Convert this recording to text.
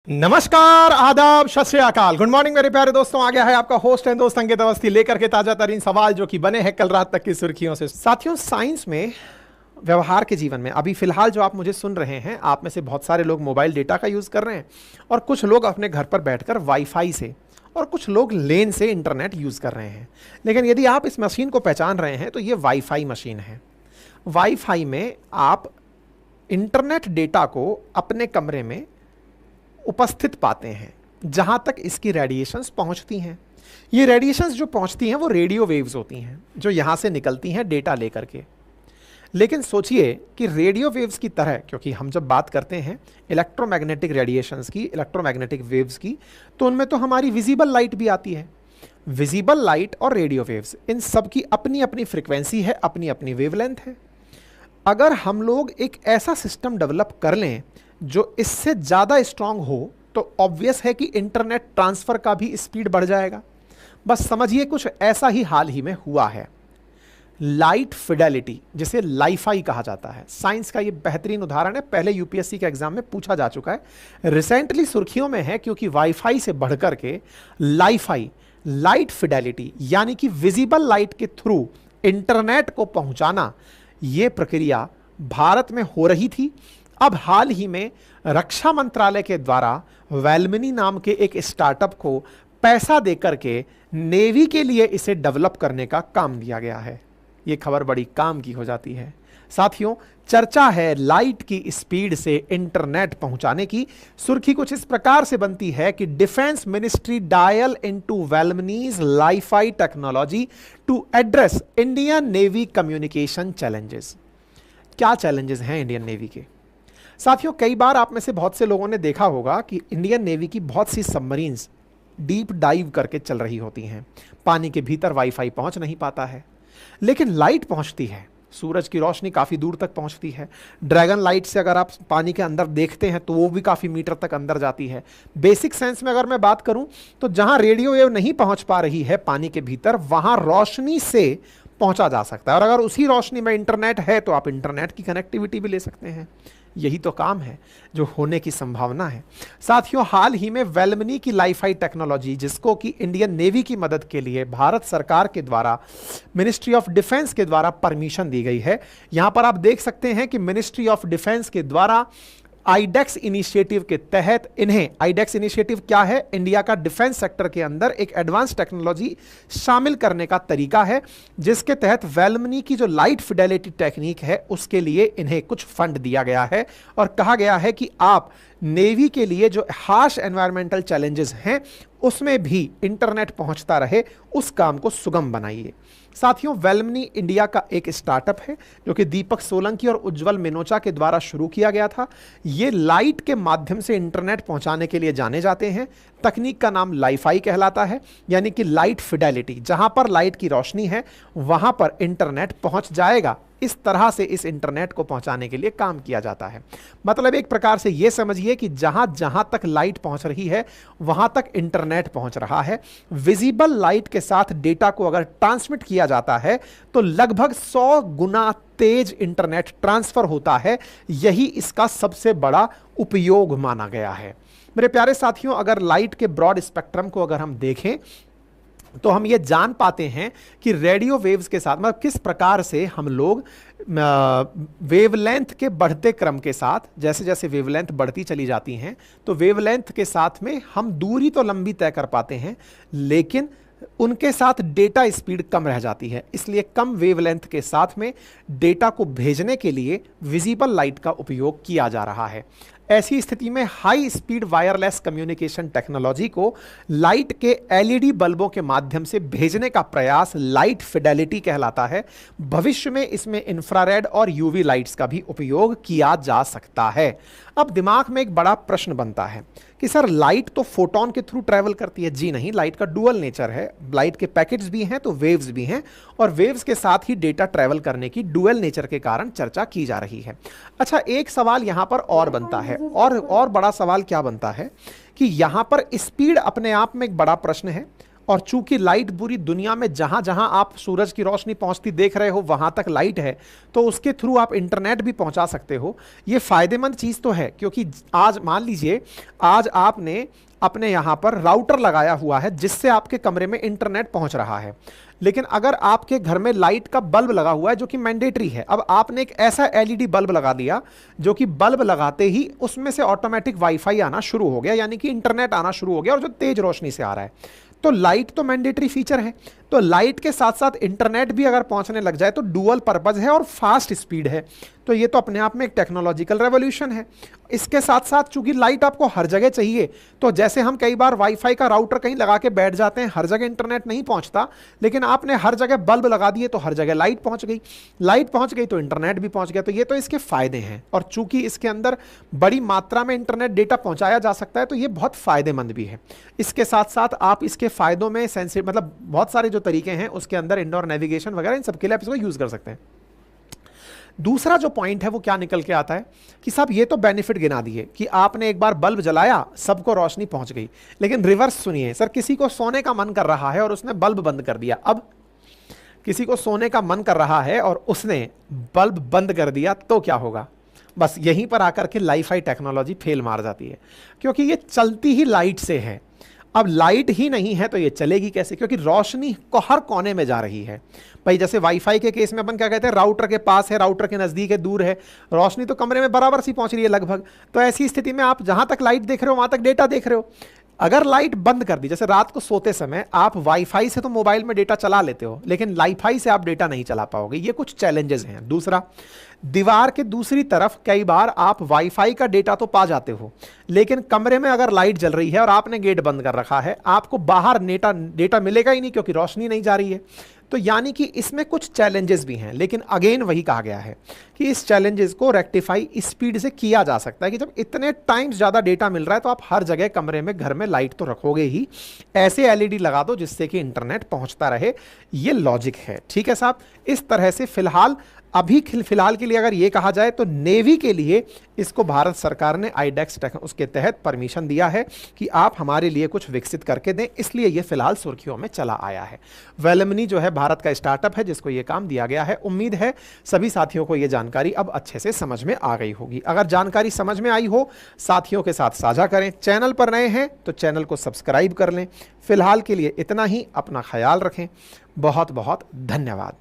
नमस्कार, आदाब, सत श्री अकाल, गुड मॉर्निंग मेरे प्यारे दोस्तों। आ गया है आपका होस्ट एंड दोस्त अंकित अवस्थी लेकर के ताजा तरीन सवाल जो कि बने हैं कल रात तक की सुर्खियों से। साथियों, साइंस में, व्यवहार के जीवन में अभी फिलहाल जो आप मुझे सुन रहे हैं, आप में से बहुत सारे लोग मोबाइल डेटा का यूज कर रहे हैं और कुछ लोग अपने घर पर बैठकर वाईफाई से और कुछ लोग लेन से इंटरनेट यूज कर रहे हैं। लेकिन यदि आप इस मशीन को पहचान रहे हैं तो ये वाईफाई मशीन है। वाईफाई में आप इंटरनेट डेटा को अपने कमरे में उपस्थित पाते हैं जहां तक इसकी रेडिएशंस पहुंचती हैं। ये रेडिएशंस जो पहुंचती हैं वो रेडियो वेव्स होती हैं जो यहां से निकलती हैं डेटा लेकर के। लेकिन सोचिए कि रेडियो वेव्स की तरह, क्योंकि हम जब बात करते हैं इलेक्ट्रोमैग्नेटिक रेडिएशंस की, इलेक्ट्रोमैग्नेटिक वेव्स की, तो उनमें तो हमारी विजिबल लाइट भी आती है। विजिबल लाइट और रेडियो वेव्स, इन सब की अपनी अपनी फ्रिक्वेंसी है, अपनी अपनी वेवलेंथ है। अगर हम लोग एक ऐसा सिस्टम डेवलप कर लें जो इससे ज़्यादा स्ट्रांग हो तो ऑब्वियस है कि इंटरनेट ट्रांसफ़र का भी स्पीड बढ़ जाएगा। बस समझिए कुछ ऐसा ही हाल ही में हुआ है। लाइट फिडेलिटी, जिसे लाईफाई कहा जाता है, साइंस का ये बेहतरीन उदाहरण है। पहले यूपीएससी के एग्जाम में पूछा जा चुका है, रिसेंटली सुर्खियों में है, क्योंकि वाईफाई से बढ़कर के लाईफाई, लाइट फिडेलिटी यानी कि विजिबल लाइट के थ्रू इंटरनेट को पहुंचाना, ये प्रक्रिया भारत में हो रही थी। अब हाल ही में रक्षा मंत्रालय के द्वारा वेलमिनी नाम के एक स्टार्टअप को पैसा देकर के नेवी के लिए इसे डेवलप करने का काम दिया गया है। यह खबर बड़ी काम की हो जाती है। साथियों, चर्चा है लाइट की स्पीड से इंटरनेट पहुंचाने की। सुर्खी कुछ इस प्रकार से बनती है कि डिफेंस मिनिस्ट्री डायल इनटू वेलमिनीज LiFi technology to address Indian Navy communication challenges. क्या चैलेंजेस हैं इंडियन नेवी के? साथियों, कई बार आप में से बहुत से लोगों ने देखा होगा कि इंडियन नेवी की बहुत सी सबमरीन्स डीप डाइव करके चल रही होती हैं। पानी के भीतर वाईफाई पहुंच नहीं पाता है, लेकिन लाइट पहुंचती है। सूरज की रोशनी काफ़ी दूर तक पहुंचती है। ड्रैगन लाइट से अगर आप पानी के अंदर देखते हैं तो वो भी काफ़ी मीटर तक अंदर जाती है। बेसिक सेंस में अगर मैं बात करूं तो जहां रेडियो वेव नहीं पहुंच पा रही है पानी के भीतर, वहां रोशनी से पहुंचा जा सकता है। और अगर उसी रोशनी में इंटरनेट है तो आप इंटरनेट की कनेक्टिविटी भी ले सकते हैं। यही तो काम है जो होने की संभावना है। साथियों, हाल ही में वेलमिनी की लाईफाई टेक्नोलॉजी, जिसको कि इंडियन नेवी की मदद के लिए भारत सरकार के द्वारा, मिनिस्ट्री ऑफ डिफेंस के द्वारा परमिशन दी गई है। यहां पर आप देख सकते हैं कि मिनिस्ट्री ऑफ डिफेंस के द्वारा आईडेक्स इनिशिएटिव के तहत इन्हें, आईडेक्स इनिशिएटिव क्या है? इंडिया का डिफेंस सेक्टर के अंदर एक एडवांस टेक्नोलॉजी शामिल करने का तरीका है, जिसके तहत वेलमिनी की जो लाइट फिडेलिटी टेक्निक है उसके लिए इन्हें कुछ फंड दिया गया है और कहा गया है कि आप नेवी के लिए जो हार्श एनवायरमेंटल चैलेंजेस हैं उसमें भी इंटरनेट पहुंचता रहे, उस काम को सुगम बनाइए। साथियों, वेलमिनी इंडिया का एक स्टार्टअप है जो कि दीपक सोलंकी और उज्जवल मिनोचा के द्वारा शुरू किया गया था। ये लाइट के माध्यम से इंटरनेट पहुंचाने के लिए जाने जाते हैं। तकनीक का नाम लाईफाई कहलाता है, यानी कि लाइट फिडेलिटी। जहां पर लाइट की रोशनी है वहां पर इंटरनेट पहुंच जाएगा। इस तरह से इस इंटरनेट को पहुंचाने के लिए काम किया जाता है। मतलब एक प्रकार से यह समझिए कि जहां जहां तक लाइट पहुंच रही है वहां तक इंटरनेट पहुंच रहा है। विजिबल लाइट के साथ डेटा को अगर ट्रांसमिट किया जाता है तो लगभग 100 गुना तेज इंटरनेट ट्रांसफर होता है। यही इसका सबसे बड़ा उपयोग माना गया है। मेरे प्यारे साथियों, अगर लाइट के ब्रॉड स्पेक्ट्रम को अगर हम देखें तो हम ये जान पाते हैं कि रेडियो वेव्स के साथ, मतलब किस प्रकार से हम लोग वेवलेंथ के बढ़ते क्रम के साथ, जैसे जैसे वेवलेंथ बढ़ती चली जाती हैं तो वेवलेंथ के साथ में हम दूरी तो लंबी तय कर पाते हैं, लेकिन उनके साथ डेटा स्पीड कम रह जाती है। इसलिए कम वेवलेंथ के साथ में डेटा को भेजने के लिए विजिबल लाइट का उपयोग किया जा रहा है। ऐसी स्थिति में high speed wireless communication technology को लाइट के एलईडी बल्बों के माध्यम से भेजने का प्रयास लाइट फिडेलिटी कहलाता है। भविष्य में इसमें इंफ्रारेड और यूवी लाइट्स का भी उपयोग किया जा सकता है। अब दिमाग में एक बड़ा प्रश्न बनता है कि सर, लाइट तो फोटोन के थ्रू ट्रैवल करती है। जी नहीं, लाइट का डुअल नेचर है। लाइट के पैकेट्स भी हैं तो वेव्स भी हैं, और वेव्स के साथ ही डेटा ट्रैवल करने की डुअल नेचर के कारण चर्चा की जा रही है। अच्छा, एक सवाल यहां पर और बनता है, और बड़ा सवाल क्या बनता है कि यहां पर स्पीड अपने आप में एक बड़ा प्रश्न है और चूंकि लाइट पूरी दुनिया में जहां जहां आप सूरज की रोशनी पहुंचती देख रहे हो वहां तक लाइट है, तो उसके थ्रू आप इंटरनेट भी पहुंचा सकते हो। ये फायदेमंद चीज तो है, क्योंकि आज मान लीजिए आज आपने अपने यहां पर राउटर लगाया हुआ है जिससे आपके कमरे में इंटरनेट पहुंच रहा है, लेकिन अगर आपके घर में लाइट का बल्ब लगा हुआ है जो कि मैंडेटरी है, अब आपने एक ऐसा एलईडी बल्ब लगा दिया जो कि बल्ब लगाते ही उसमें से ऑटोमेटिक वाईफाई आना शुरू हो गया, यानी कि इंटरनेट आना शुरू हो गया, और जो तेज रोशनी से आ रहा है। तो लाइट तो मैंडेटरी फीचर है, तो लाइट के साथ साथ इंटरनेट भी अगर पहुंचने लग जाए तो डुअल पर्पज है और फास्ट स्पीड है। तो ये तो अपने आप में एक टेक्नोलॉजिकल रेवोल्यूशन है। इसके साथ साथ चूंकि लाइट आपको हर जगह चाहिए, तो जैसे हम कई बार वाईफाई का राउटर कहीं लगा के बैठ जाते हैं, हर जगह इंटरनेट नहीं पहुंचता, लेकिन आपने हर जगह बल्ब लगा दिए तो हर जगह लाइट पहुंच गई, लाइट पहुंच गई तो इंटरनेट भी पहुंच गया। तो ये तो इसके फायदे हैं, और चूंकि इसके अंदर बड़ी मात्रा में इंटरनेट डेटा पहुंचाया जा सकता है तो ये बहुत फायदेमंद भी है। इसके साथ साथ आप इसके फायदों में मतलब बहुत सारे जो तरीके हैं उसके अंदर इंडोर नेविगेशन वगैरह इन सबके लिए आप इसको यूज कर सकते हैं। दूसरा जो पॉइंट है वो क्या निकल के आता है कि साहब ये तो बेनिफिट गिना दिए कि आपने एक बार बल्ब जलाया सबको रोशनी पहुंच गई, लेकिन रिवर्स सुनिए सर, किसी को सोने का मन कर रहा है और उसने बल्ब बंद कर दिया। अब किसी को सोने का मन कर रहा है और उसने बल्ब बंद कर दिया तो क्या होगा? बस यहीं पर आकर के लाइफाई टेक्नोलॉजी फेल मार जाती है, क्योंकि ये चलती ही लाइट से है। अब लाइट ही नहीं है तो ये चलेगी कैसे? क्योंकि रोशनी को हर कोने में जा रही है। भाई जैसे वाईफाई के केस में अपन क्या कहते हैं, राउटर के पास है, राउटर के नज़दीक है, दूर है, रोशनी तो कमरे में बराबर सी पहुंच रही है लगभग। तो ऐसी स्थिति में आप जहां तक लाइट देख रहे हो वहां तक डेटा देख रहे हो। अगर लाइट बंद कर दी, जैसे रात को सोते समय आप वाईफाई से तो मोबाइल में डेटा चला लेते हो, लेकिन लाइफाई से आप डेटा नहीं चला पाओगे, ये कुछ चैलेंजेस हैं। दूसरा, दीवार के दूसरी तरफ कई बार आप वाईफाई का डेटा तो पा जाते हो, लेकिन कमरे में अगर लाइट जल रही है और आपने गेट बंद कर रखा है, आपको बाहर डेटा मिलेगा ही नहीं, क्योंकि रोशनी नहीं जा रही है। तो यानी कि इसमें कुछ चैलेंजेस भी हैं, लेकिन अगेन वही कहा गया है कि इस चैलेंजेस को रेक्टिफाई स्पीड से किया जा सकता है कि जब इतने टाइम्स ज़्यादा डेटा मिल रहा है तो आप हर जगह कमरे में, घर में लाइट तो रखोगे ही, ऐसे एलईडी लगा दो जिससे कि इंटरनेट पहुंचता रहे। ये लॉजिक है, ठीक है साहब। इस तरह से फिलहाल के लिए अगर ये कहा जाए तो नेवी के लिए इसको भारत सरकार ने आईडेक्स उसके तहत परमिशन दिया है कि आप हमारे लिए कुछ विकसित करके दें, इसलिए ये फिलहाल सुर्खियों में चला आया है। वेलमनी जो है भारत का स्टार्टअप है जिसको ये काम दिया गया है। उम्मीद है सभी साथियों को ये जानकारी अब अच्छे से समझ में आ गई होगी। अगर जानकारी समझ में आई हो, साथियों के साथ साझा करें। चैनल पर नए हैं तो चैनल को सब्सक्राइब कर लें। फिलहाल के लिए इतना ही, अपना ख्याल रखें। बहुत बहुत धन्यवाद।